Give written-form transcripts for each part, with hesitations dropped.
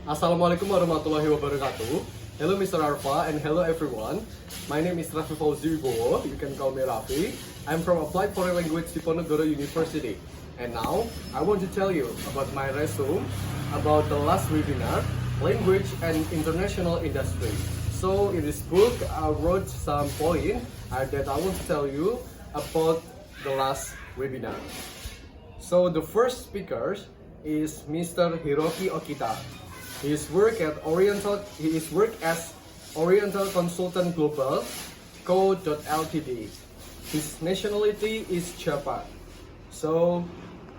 Assalamualaikum warahmatullahi wabarakatuh. Hello Mr. Arfa and hello everyone. My name is Rafi Fauzi Wibowo. You can call me Rafi. I'm from Applied Foreign Language Diponegoro University. And now I want to tell you about my resume about the last webinar, Language and International Industry. So in this book I wrote some points that I want to tell you about the last webinar. So the first speaker is Mr. Hiroki Okita. He is work as Oriental Consultant Global Co. Ltd. His nationality is Japan. So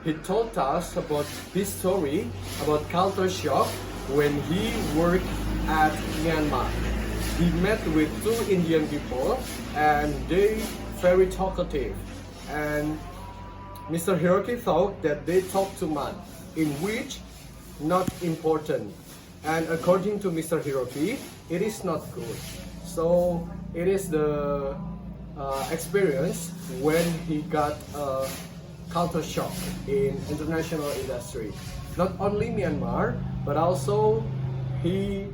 he told us about his story about culture shock when he worked at Myanmar. He met with two Indian people and they very talkative. And Mr. Hiroki thought that they talk too much, in which not important. And according to Mr. Hiroki, it is not good. So it is the experience when he got a culture shock in international industry. Not only Myanmar, but also he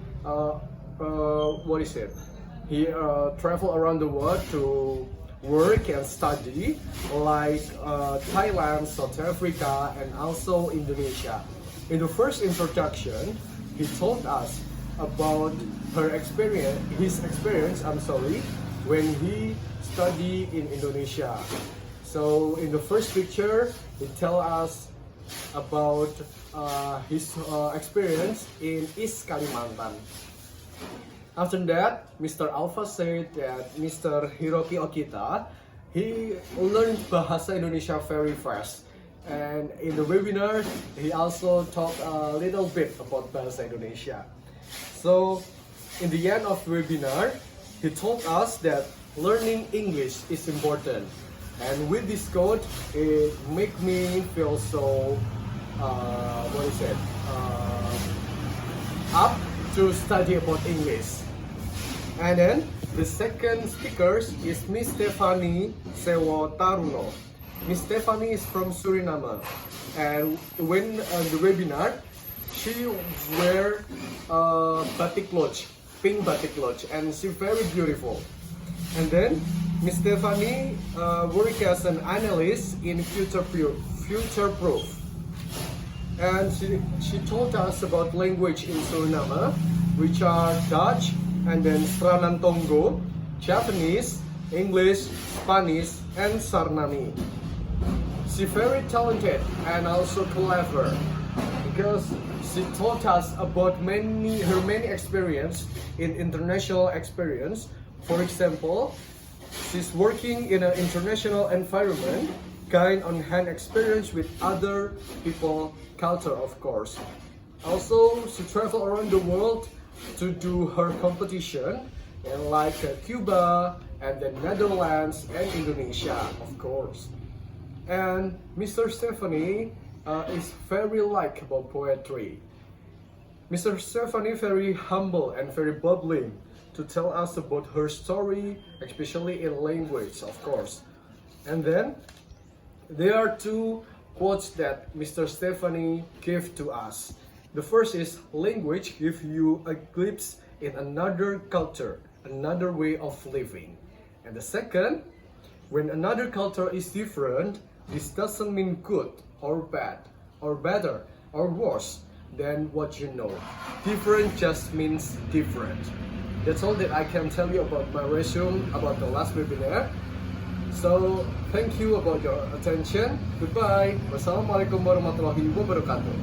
He traveled around the world to work and study, like Thailand, South Africa, and also Indonesia. In the first introduction, he told us about his experience, when he studied in Indonesia. So in the first picture, he tell us about his experience in East Kalimantan. After that, Mr. Alpha said that Mr. Hiroki Okita, he learned Bahasa Indonesia very fast. And in the webinar, he also talked a little bit about Bahasa Indonesia. So, in the end of the webinar, he told us that learning English is important. And with this quote, it made me feel so, up to study about English. And then, the second speaker is Miss Stephanie Sewo Taruno. Miss Stephanie is from Suriname, and when the webinar, she wear batik clothes, pink batik clothes, and she very beautiful. And then Miss Stephanie work as an analyst in Future Proof, and she told us about language in Suriname, which are Dutch, and then Sranan Tongo, Japanese, English, Spanish, and Sarnami. She's very talented and also clever because she taught us about her many experience in international experience. For example, she's working in an international environment, gain on-hand experience with other people, culture of course. Also, she traveled around the world to do her competition in like Cuba and the Netherlands and Indonesia of course. And Mr. Stephanie is very likable poetry. Mr. Stephanie very humble and very bubbling to tell us about her story, especially in language, of course. And then there are two quotes that Mr. Stephanie gave to us. The first is language gives you a glimpse in another culture, another way of living. And the second, when another culture is different, this doesn't mean good or bad or better or worse than what you know. Different just means different. That's all that I can tell you about my resume about the last webinar. So thank you about your attention. Goodbye. Wassalamualaikum warahmatullahi wabarakatuh.